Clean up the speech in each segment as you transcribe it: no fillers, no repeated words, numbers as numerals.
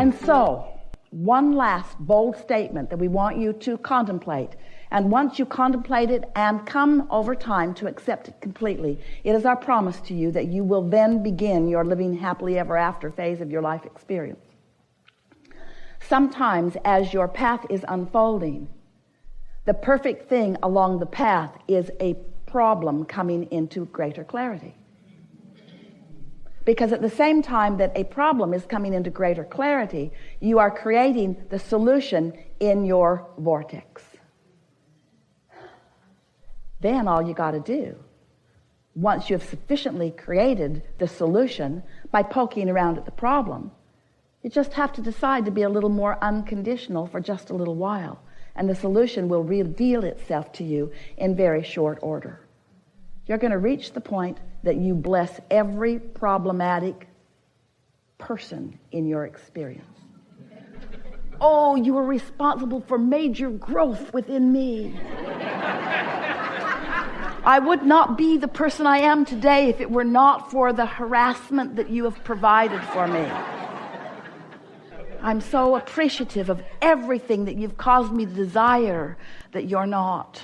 And so, one last bold statement that we want you to contemplate. And once you contemplate it and come over time to accept it completely, it is our promise to you that you will then begin your living happily ever after phase of your life experience. Sometimes as your path is unfolding, the perfect thing along the path is a problem coming into greater clarity. Because at the same time that a problem is coming into greater clarity, you are creating the solution in your vortex. Then all you got to do, once you have sufficiently created the solution by poking around at the problem, you just have to decide to be a little more unconditional for just a little while, and the solution will reveal itself to you in very short order. You're going to reach the point that you bless every problematic person in your experience. Oh, you are responsible for major growth within me. I would not be the person I am today if it were not for the harassment that you have provided for me. I'm so appreciative of everything that you've caused me to desire that you're not.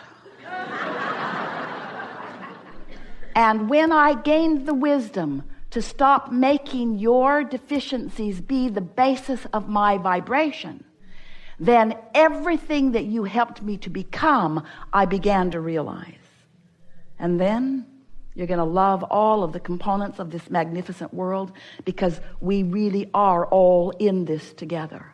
And when I gained the wisdom to stop making your deficiencies be the basis of my vibration, then everything that you helped me to become, I began to realize. And then you're going to love all of the components of this magnificent world, because we really are all in this together.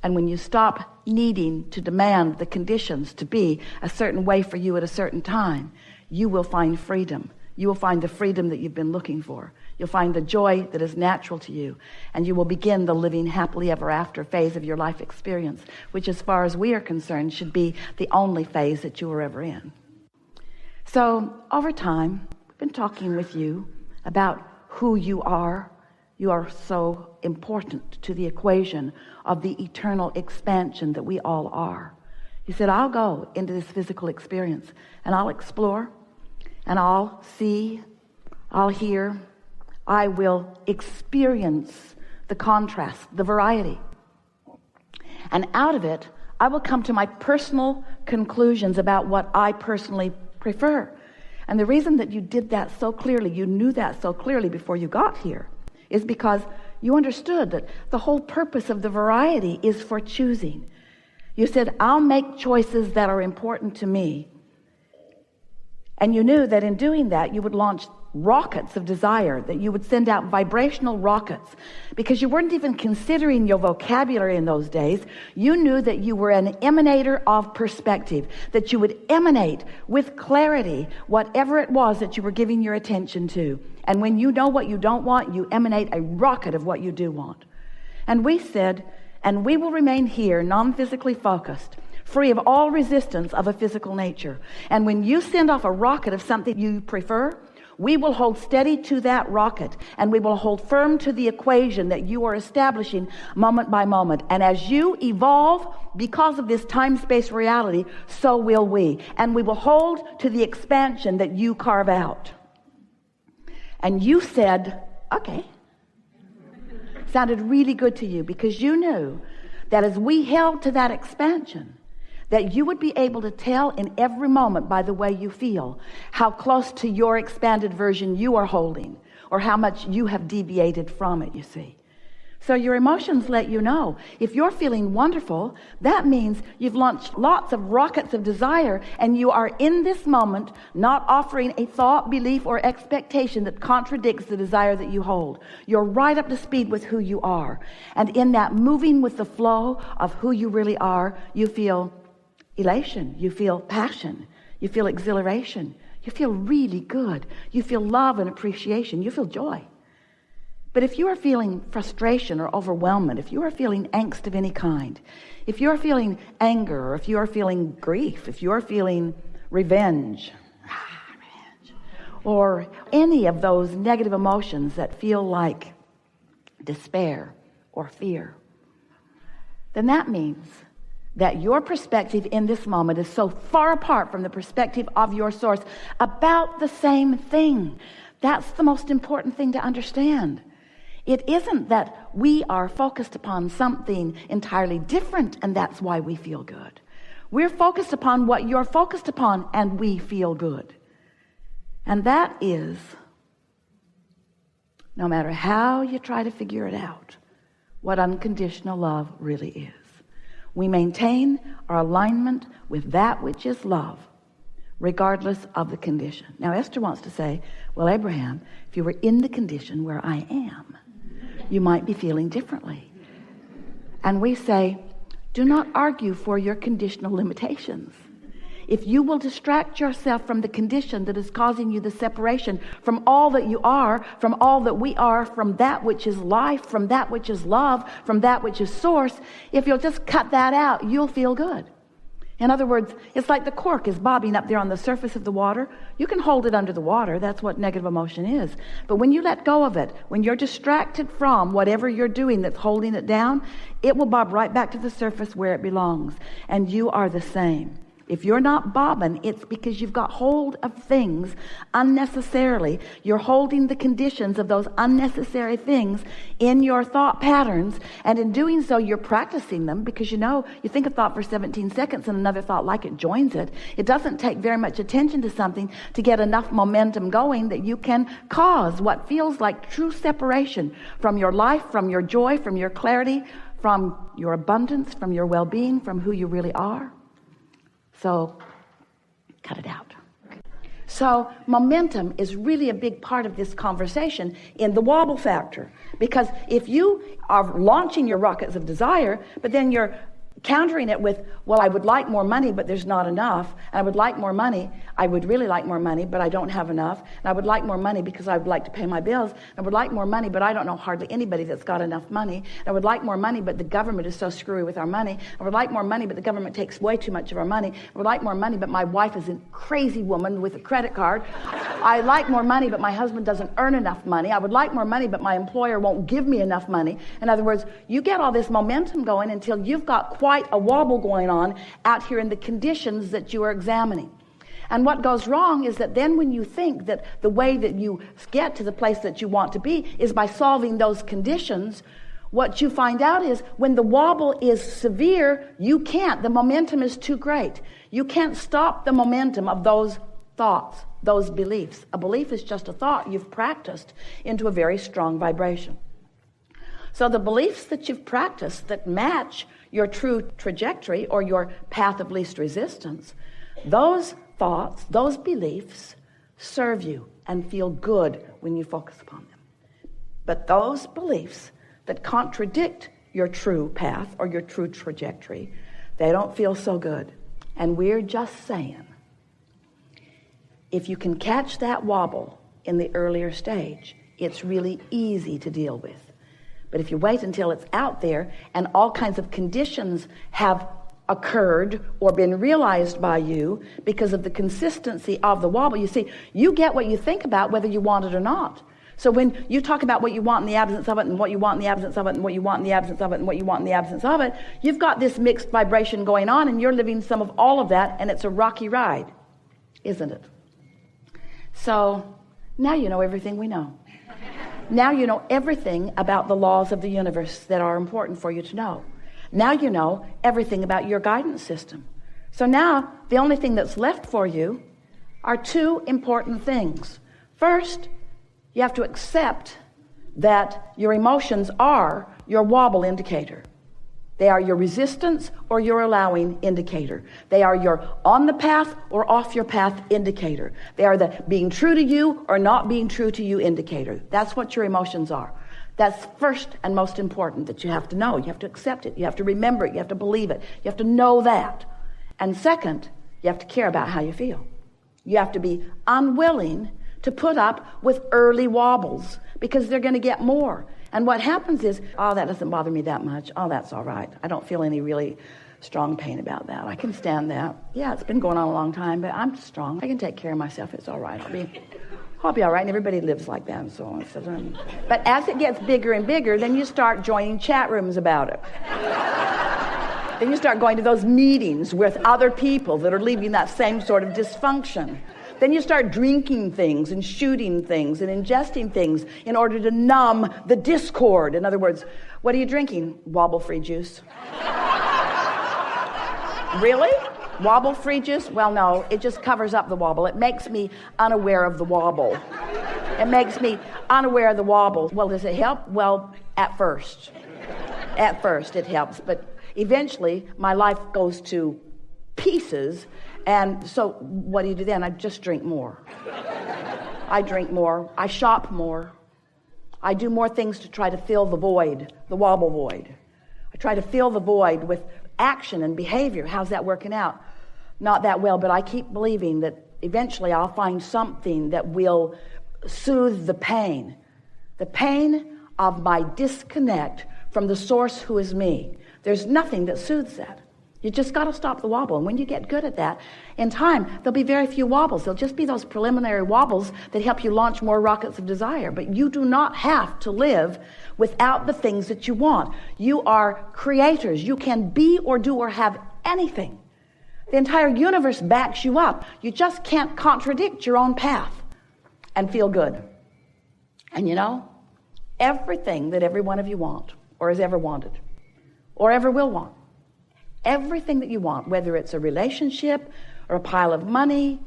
And when you stop needing to demand the conditions to be a certain way for you at a certain time, you will find freedom. You will find the freedom that you've been looking for. You'll find the joy that is natural to you, and you will begin the living happily ever after phase of your life experience, which, as far as we are concerned, should be the only phase that you were ever in. So over time, we've been talking with you about who you are. You are so important to the equation of the eternal expansion that we all are. You said, I'll go into this physical experience and I'll explore and I'll see, I'll hear, I will experience the contrast, the variety. And out of it, I will come to my personal conclusions about what I personally prefer. And the reason that you did that so clearly, you knew that so clearly before you got here, is because you understood that the whole purpose of the variety is for choosing. You said, I'll make choices that are important to me. And you knew that in doing that, you would launch rockets of desire, that you would send out vibrational rockets, because you weren't even considering your vocabulary in those days. You knew that you were an emanator of perspective, that you would emanate with clarity whatever it was that you were giving your attention to. And when you know what you don't want, you emanate a rocket of what you do want. And we said, and we will remain here non-physically focused, free of all resistance of a physical nature. And when you send off a rocket of something you prefer, we will hold steady to that rocket, and we will hold firm to the equation that you are establishing moment by moment. And as you evolve because of this time-space reality, so will we. And we will hold to the expansion that you carve out. And you said, okay. Sounded really good to you, because you knew that as we held to that expansion, that you would be able to tell in every moment by the way you feel how close to your expanded version you are holding, or how much you have deviated from it, you see. So your emotions let you know. If you're feeling wonderful, that means you've launched lots of rockets of desire, and you are in this moment not offering a thought, belief, or expectation that contradicts the desire that you hold. You're right up to speed with who you are. And in that moving with the flow of who you really are, you feel elation, you feel passion, you feel exhilaration, you feel really good, you feel love and appreciation, you feel joy. But if you are feeling frustration or overwhelmment, if you are feeling angst of any kind, if you are feeling anger, or if you are feeling grief, if you are feeling revenge, or any of those negative emotions that feel like despair or fear, then that means that your perspective in this moment is so far apart from the perspective of your source about the same thing. That's the most important thing to understand. It isn't that we are focused upon something entirely different and that's why we feel good. We're focused upon what you're focused upon and we feel good. And that is, no matter how you try to figure it out, what unconditional love really is. We maintain our alignment with that which is love, regardless of the condition. Now Esther wants to say, well, Abraham, if you were in the condition where I am, you might be feeling differently. And we say, do not argue for your conditional limitations. If you will distract yourself from the condition that is causing you the separation from all that you are, from all that we are, from that which is life, from that which is love, from that which is source, if you'll just cut that out, you'll feel good. In other words, it's like the cork is bobbing up there on the surface of the water. You can hold it under the water. That's what negative emotion is. But when you let go of it, when you're distracted from whatever you're doing that's holding it down, it will bob right back to the surface where it belongs. And you are the same. If you're not bobbing, it's because you've got hold of things unnecessarily. You're holding the conditions of those unnecessary things in your thought patterns. And in doing so, you're practicing them because you think a thought for 17 seconds and another thought like it joins it. It doesn't take very much attention to something to get enough momentum going that you can cause what feels like true separation from your life, from your joy, from your clarity, from your abundance, from your well-being, from who you really are. So, cut it out. So, momentum is really a big part of this conversation in the wobble factor. Because if you are launching your rockets of desire, but then you're countering it with, well, I would like more money, but there's not enough. And I would like more money. I would really like more money, but I don't have enough. And I would like more money because I would like to pay my bills. I would like more money, but I don't know hardly anybody that's got enough money. And I would like more money, but the government is so screwy with our money. I would like more money, but the government takes way too much of our money. I would like more money, but my wife is a crazy woman with a credit card. I like more money, but my husband doesn't earn enough money. I would like more money, but my employer won't give me enough money. In other words, you get all this momentum going until you've got quite a wobble going on out here in the conditions that you are examining. And what goes wrong is that then when you think that the way that you get to the place that you want to be is by solving those conditions, what you find out is when the wobble is severe, you can't. The momentum is too great. You can't stop the momentum of those thoughts, those beliefs. A belief is just a thought you've practiced into a very strong vibration. So the beliefs that you've practiced that match your true trajectory or your path of least resistance, those thoughts, those beliefs serve you and feel good when you focus upon them. But those beliefs that contradict your true path or your true trajectory, they don't feel so good. And we're just saying, if you can catch that wobble in the earlier stage, it's really easy to deal with. But if you wait until it's out there and all kinds of conditions have occurred or been realized by you because of the consistency of the wobble, you see, you get what you think about whether you want it or not. So when you talk about what you want in the absence of it and what you want in the absence of it and what you want in the absence of it and what you want in the absence of it, you've got this mixed vibration going on and you're living some of all of that, and it's a rocky ride, isn't it? So now you know everything we know. Now you know everything about the laws of the universe that are important for you to know. Now you know everything about your guidance system. So now the only thing that's left for you are two important things. First, you have to accept that your emotions are your wobble indicator. They are your resistance or your allowing indicator. They are your on the path or off your path indicator. They are the being true to you or not being true to you indicator. That's what your emotions are. That's first and most important that you have to know. You have to accept it. You have to remember it. You have to believe it. You have to know that. And second, you have to care about how you feel. You have to be unwilling to put up with early wobbles because they're going to get more. And what happens is, oh, that doesn't bother me that much. Oh, that's all right. I don't feel any really strong pain about that. I can stand that. Yeah, it's been going on a long time, but I'm strong. I can take care of myself. It's all right. I'll be all right. And everybody lives like that and so on. But as it gets bigger and bigger, then you start joining chat rooms about it. Then you start going to those meetings with other people that are leaving that same sort of dysfunction. Then you start drinking things and shooting things and ingesting things in order to numb the discord. In other words, what are you drinking? Wobble-free juice. Really? Wobble-free juice? Well, no, it just covers up the wobble. It makes me unaware of the wobble. It makes me unaware of the wobble. Well, does it help? Well, at first. At first it helps, but eventually my life goes to pieces, and so what do you do then? I just drink more. I drink more. I shop more. I do more things to try to fill the void, the wobble void. I try to fill the void with action and behavior. How's that working out? Not that well, but I keep believing that eventually I'll find something that will soothe the pain of my disconnect from the source who is me. There's nothing that soothes that. You just got to stop the wobble. And when you get good at that, in time, there'll be very few wobbles. There'll just be those preliminary wobbles that help you launch more rockets of desire. But you do not have to live without the things that you want. You are creators. You can be or do or have anything. The entire universe backs you up. You just can't contradict your own path and feel good. And you know, everything that every one of you want, or has ever wanted, or ever will want, everything that you want, whether it's a relationship or a pile of money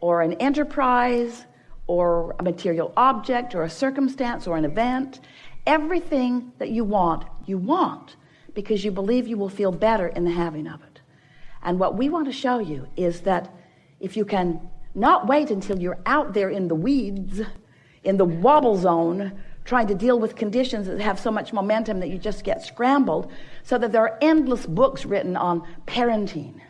or an enterprise or a material object or a circumstance or an event, everything that you want because you believe you will feel better in the having of it. And what we want to show you is that if you can not wait until you're out there in the weeds, in the wobble zone, trying to deal with conditions that have so much momentum that you just get scrambled, so that there are endless books written on parenting.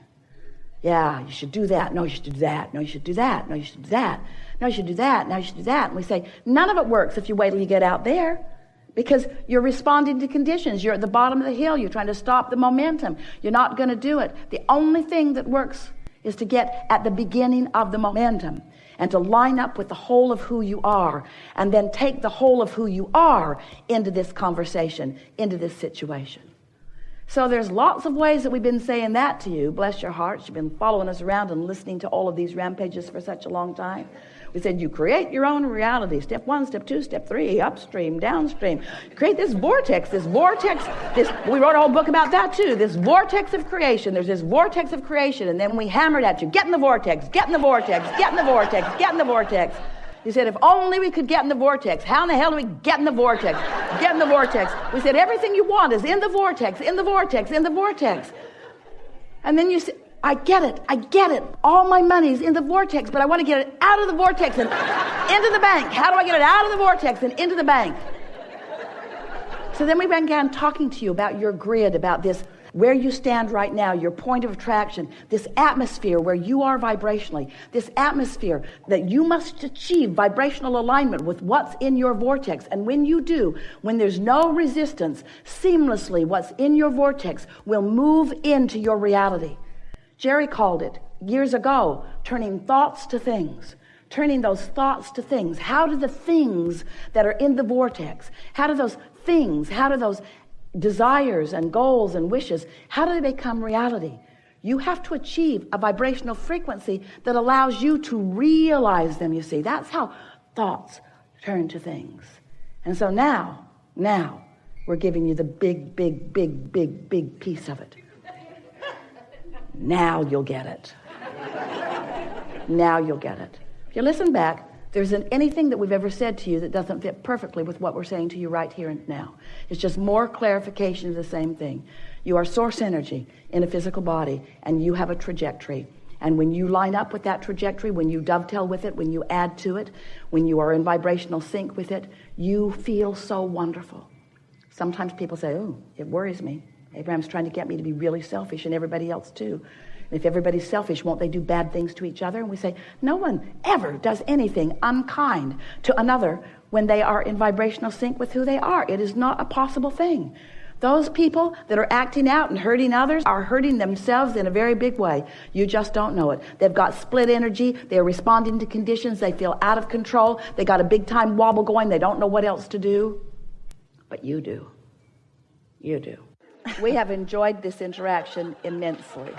Yeah, you should do that. No, you should do that. No, you should do that. No, you should do that. No, you should do that. No, you should do that. And we say, none of it works if you wait till you get out there, because you're responding to conditions. You're at the bottom of the hill. You're trying to stop the momentum. You're not going to do it. The only thing that works is to get at the beginning of the momentum and to line up with the whole of who you are, and then take the whole of who you are into this conversation, into this situation. So there's lots of ways that we've been saying that to you. Bless your hearts. You've been following us around and listening to all of these rampages for such a long time. We said you create your own reality. Step 1, step 2, step 3, upstream, downstream. You create this vortex, we wrote a whole book about that too, this vortex of creation. There's this vortex of creation, and then we hammered at you, get in the vortex, get in the vortex, get in the vortex, get in the vortex. You said, if only we could get in the vortex. How in the hell do we get in the vortex? Get in the vortex. We said, everything you want is in the vortex, in the vortex, in the vortex. And then you said, I get it. All my money's in the vortex, but I want to get it out of the vortex and into the bank. How do I get it out of the vortex and into the bank? So then we began talking to you about your grid, about this, where you stand right now, your point of attraction, this atmosphere where you are vibrationally, this atmosphere that you must achieve vibrational alignment with what's in your vortex. And when you do, when there's no resistance, seamlessly what's in your vortex will move into your reality. Jerry called it years ago, turning thoughts to things. Turning those thoughts to things. How do the things that are in the vortex, how do those desires and goals and wishes, how do they become reality? You have to achieve a vibrational frequency that allows you to realize them, you see. That's how thoughts turn to things. And so now, we're giving you the big piece of it. Now you'll get it. Now you'll get it. If you listen back, there isn't anything that we've ever said to you that doesn't fit perfectly with what we're saying to you right here and now. It's just more clarification of the same thing. You are source energy in a physical body, and you have a trajectory. And when you line up with that trajectory, when you dovetail with it, when you add to it, when you are in vibrational sync with it, you feel so wonderful. Sometimes people say, oh, it worries me. Abraham's trying to get me to be really selfish, and everybody else too. And if everybody's selfish, won't they do bad things to each other? And we say, no one ever does anything unkind to another when they are in vibrational sync with who they are. It is not a possible thing. Those people that are acting out and hurting others are hurting themselves in a very big way. You just don't know it. They've got split energy. They're responding to conditions. They feel out of control. They got a big time wobble going. They don't know what else to do. But you do. You do. We have enjoyed this interaction immensely.